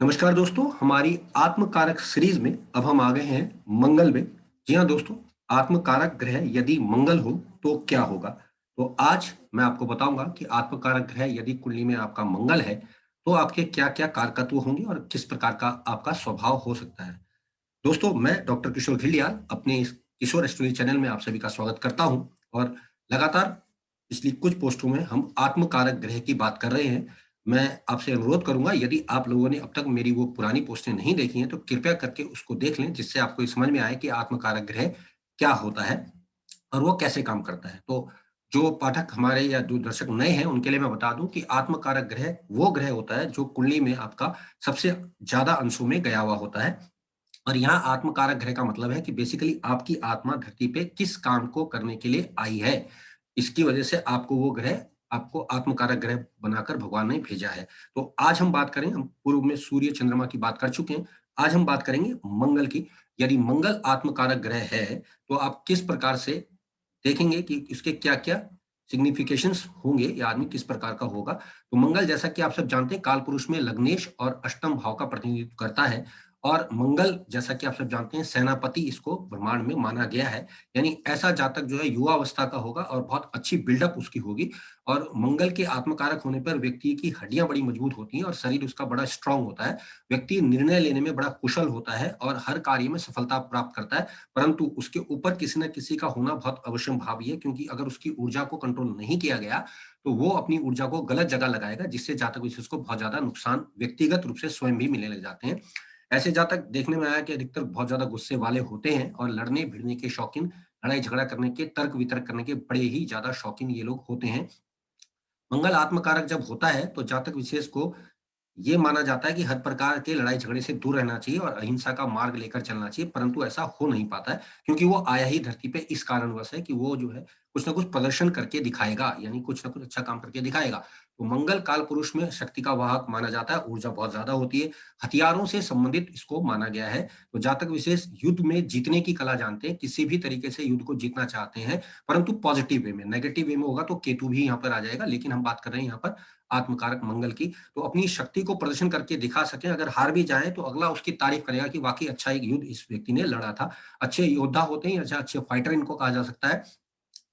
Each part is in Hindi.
नमस्कार दोस्तों, हमारी आत्मकारक सीरीज में अब हम आ गए हैं मंगल में। जी हाँ दोस्तों, आत्मकारक ग्रह यदि मंगल हो तो क्या होगा। तो आज मैं आपको बताऊंगा कि आत्मकारक ग्रह यदि कुंडली में आपका मंगल है तो आपके क्या क्या कारकत्व होंगे और किस प्रकार का आपका स्वभाव हो सकता है। दोस्तों, मैं डॉक्टर किशोर घिल्डियाल अपने इस किशोर एस्ट्रोलॉजी चैनल में आप सभी का स्वागत करता हूं और लगातार पिछली कुछ पोस्टों में हम आत्मकारक ग्रह की बात कर रहे हैं। मैं आपसे अनुरोध करूंगा, यदि आप लोगों ने अब तक मेरी वो पुरानी पोस्टें नहीं देखी हैं तो कृपया करके उसको देख लें, जिससे आपको ये समझ में आए कि आत्मकारक ग्रह क्या होता है और वो कैसे काम करता है। तो जो पाठक हमारे या जो दर्शक नए हैं उनके लिए मैं बता दूं कि आत्मकारक ग्रह वो ग्रह होता है जो कुंडली में आपका सबसे ज्यादा अंशों में गया हुआ होता है। और यहाँ आत्मकारक ग्रह का मतलब है कि बेसिकली आपकी आत्मा धरती पे किस काम को करने के लिए आई है। इसकी वजह से आपको वो ग्रह, आपको आत्मकारक ग्रह बनाकर भगवान ने भेजा है। तो आज हम बात करें, हम पूर्व में सूर्य चंद्रमा की बात कर चुके हैं। आज हम बात करेंगे मंगल की। यदि मंगल आत्मकारक ग्रह है तो आप किस प्रकार से देखेंगे कि इसके क्या-क्या सिग्निफिकेशंस होंगे या आदमी किस प्रकार का होगा। तो मंगल, जैसा कि आप सब जानते हैं, कालपुरुष में लग्नेश और अष्टम भाव का प्रतिनिधित्व करता है और मंगल, जैसा कि आप सब जानते हैं, सेनापति इसको ब्रह्मांड में माना गया है। यानी ऐसा जातक जो है युवा अवस्था का होगा और बहुत अच्छी बिल्डअप उसकी होगी। और मंगल के आत्मकारक होने पर व्यक्ति की हड्डियां बड़ी मजबूत होती हैं और शरीर उसका बड़ा स्ट्रांग होता है। व्यक्ति निर्णय लेने में बड़ा कुशल होता है और हर कार्य में सफलता प्राप्त करता है। परंतु उसके ऊपर किसी न किसी का होना बहुत अवश्यंभावी है, क्योंकि अगर उसकी ऊर्जा को कंट्रोल नहीं किया गया तो वो अपनी ऊर्जा को गलत जगह लगाएगा, जिससे जातक विशेष को बहुत ज्यादा नुकसान व्यक्तिगत रूप से स्वयं भी मिलने लग जाते हैं। ऐसे जातक देखने में आया कि अधिकतर बहुत ज्यादा गुस्से वाले होते हैं और लड़ने भिड़ने के शौकीन, लड़ाई झगड़ा करने के, तर्क वितर्क करने के बड़े ही ज्यादा शौकीन ये लोग होते हैं। मंगल आत्मकारक जब होता है तो जातक विशेष को ये माना जाता है कि हर प्रकार के लड़ाई झगड़े से दूर रहना चाहिए और अहिंसा का मार्ग लेकर चलना चाहिए, परंतु ऐसा हो नहीं पाता है, क्योंकि वो आया ही धरती पे इस कारणवश है कि वो जो है कुछ ना कुछ प्रदर्शन करके दिखाएगा, यानी कुछ ना कुछ अच्छा काम करके दिखाएगा। तो मंगल काल पुरुष में शक्ति का वाहक माना जाता है, ऊर्जा बहुत ज्यादा होती है, हथियारों से संबंधित इसको माना गया है। तो जातक विशेष युद्ध में जीतने की कला जानते हैं, किसी भी तरीके से युद्ध को जीतना चाहते हैं, परंतु पॉजिटिव वे में। नेगेटिव वे में होगा तो केतु भी यहाँ पर आ जाएगा, लेकिन हम बात कर रहे हैं यहाँ पर आत्मकारक मंगल की। तो अपनी शक्ति को प्रदर्शन करके दिखा सकें, अगर हार भी जाएँ तो अगला उसकी तारीफ करेगा कि वाक़ई अच्छा एक युद्ध इस व्यक्ति ने लड़ा था। अच्छे योद्धा होते हैं, अच्छा अच्छे फाइटर इनको कहा जा सकता है।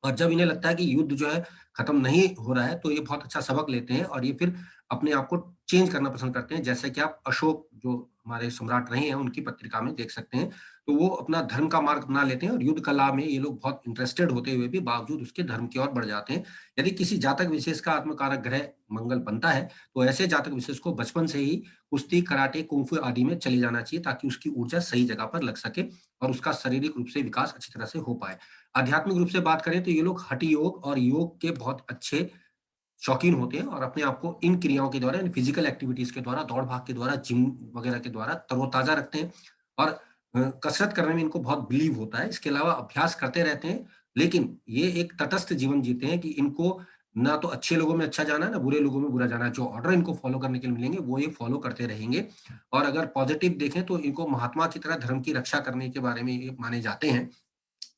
और जब इन्हें लगता है कि युद्ध जो है खत्म नहीं हो रहा है, तो ये बहुत अच्छा सबक लेते हैं और ये फिर अपने आप को चेंज करना पसंद करते हैं। जैसे कि आप अशोक, जो हमारे सम्राट रहे हैं, उनकी पत्रिका में देख सकते हैं। तो वो अपना धर्म का मार्ग अपना लेते हैं और युद्ध कला में ये लोग बहुत इंटरेस्टेड होते हुए भी बावजूद उसके धर्म की ओर बढ़ जाते हैं। यदि किसी जातक विशेष का आत्मकारक ग्रह मंगल बनता है, तो ऐसे जातक विशेष को बचपन से ही कुश्ती, कराटे, कुंग-फू आदि में चले जाना चाहिए, ताकि उसकी ऊर्जा सही जगह पर लग सके और उसका शारीरिक रूप से विकास अच्छी तरह से हो पाए। आध्यात्मिक रूप से बात करें तो ये लोग हठ योग और योग के बहुत अच्छे शौकीन होते हैं और अपने आप को इन क्रियाओं के द्वारा, इन फिजिकल एक्टिविटीज के द्वारा, दौड़-भाग के द्वारा, जिम वगैरह के द्वारा तरोताज़ा रखते हैं और कसरत करने में इनको बहुत बिलीव होता है। इसके अलावा अभ्यास करते रहते हैं, लेकिन ये एक तटस्थ जीवन जीते हैं कि इनको ना तो अच्छे लोगों में अच्छा जाना है, ना बुरे लोगों में बुरा जाना है। जो ऑर्डर इनको फॉलो करने के लिए मिलेंगे, वो ये फॉलो करते रहेंगे। और अगर पॉजिटिव देखें तो इनको महात्मा की तरह धर्म की रक्षा करने के बारे में ये माने जाते हैं।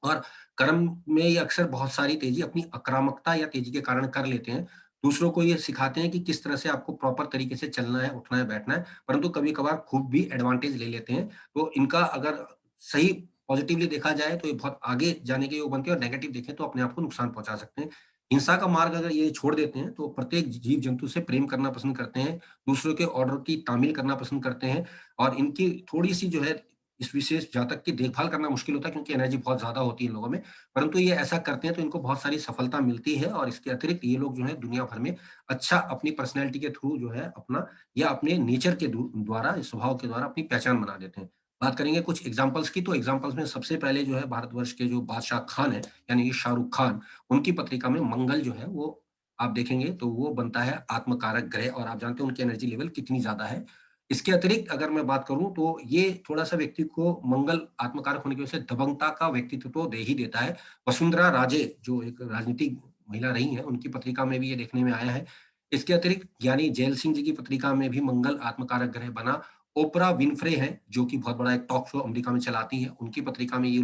और कर्म में ये अक्सर बहुत सारी तेज़ी अपनी आक्रामकता या तेज़ी के कारण कर लेते हैं। दूसरों को ये सिखाते हैं कि किस तरह से आपको प्रॉपर तरीके से चलना है, उठना है, बैठना है, परंतु कभी-कभार खूब भी एडवांटेज ले लेते हैं। तो इनका अगर सही पॉज़िटिवली देखा जाए तो ये बहुत आगे जाने के योग बनते हैं और नेगेटिव देखें तो अपने आप को नुकसान पहुँचा सकते हैं। हिंसा का मार्ग अगर ये छोड़ देते हैं तो प्रत्येक जीव-जंतु से प्रेम करना पसंद करते हैं, दूसरों के ऑर्डर की तामील करना पसंद करते हैं और इनकी थोड़ी-सी जो है इस विशेष जातक की देखभाल करना मुश्किल होता है, क्योंकि एनर्जी बहुत ज़्यादा होती है इन लोगों में। परंतु ये ऐसा करते हैं तो इनको बहुत सारी सफलता मिलती है और इसके अतिरिक्त ये लोग जो है दुनिया भर में अच्छा अपनी पर्सनैलिटी के थ्रू जो है अपना, या अपने नेचर के द्वारा, इस स्वभाव के द्वारा अपनी पहचान बना देते हैं। बात करेंगे कुछ एग्ज़ाम्पल्स की, तो एग्ज़ाम्पल्स में सबसे पहले जो है भारतवर्ष के जो बादशाह खान हैं, यानी कि शाहरुख खान, उनकी पत्रिका में मंगल जो है वो आप देखेंगे तो वो बनता है आत्मकारक ग्रह और आप जानते हैं उनकी एनर्जी लेवल कितनी ज़्यादा है। इसके अतिरिक्त अगर मैं बात करूँ तो ये थोड़ा-सा व्यक्ति को मंगल आत्मकारक होने की वजह से दबंगता का व्यक्तित्व तो दे ही देता है। वसुंधरा राजे, जो एक राजनीतिक महिला रही हैं, उनकी पत्रिका में भी ये देखने में आया है। इसके अतिरिक्त ज्ञानी जैल सिंह जी की पत्रिका में भी मंगल आत्मकारक ग्रह बना। ओपरा विन्फ्रे हैं, जो कि बहुत बड़ा एक टॉक शो अमेरिका में चलाती हैं, उनकी पत्रिका में ये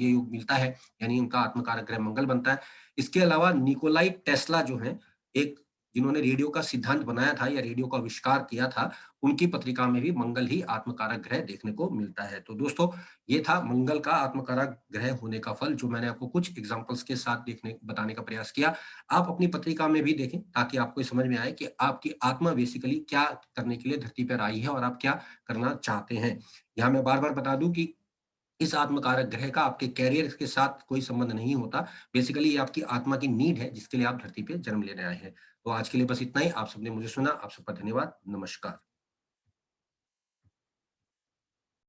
योग मिलता है, यानी उनका आत्मकारक ग्रह मंगल बनता है। इसके अलावा निकोलाई टेस्ला जो हैं, एक जिन्होंने रेडियो का सिद्धांत बनाया था या रेडियो का आविष्कार किया था, उनकी पत्रिका में भी मंगल ही आत्मकारक ग्रह देखने को मिलता है। तो दोस्तों, ये था मंगल का आत्मकारक ग्रह होने का फल, जो मैंने आपको कुछ एग्जांपल्स के साथ बताने का प्रयास किया। आप अपनी पत्रिका में भी देखें, ताकि आपको समझ में आए कि आपकी आत्मा बेसिकली क्या करने के लिए धरती पर आई है और आप क्या करना चाहते हैं। यहाँ मैं बार-बार बता दूं कि इस आत्मकारक ग्रह का आपके कैरियर के साथ कोई संबंध नहीं होता। बेसिकली ये आपकी आत्मा की नीड है, जिसके लिए आप धरती पे जन्म लेने आए हैं। तो आज के लिए बस इतना ही। आप सबने मुझे सुना, आप सबका धन्यवाद। नमस्कार।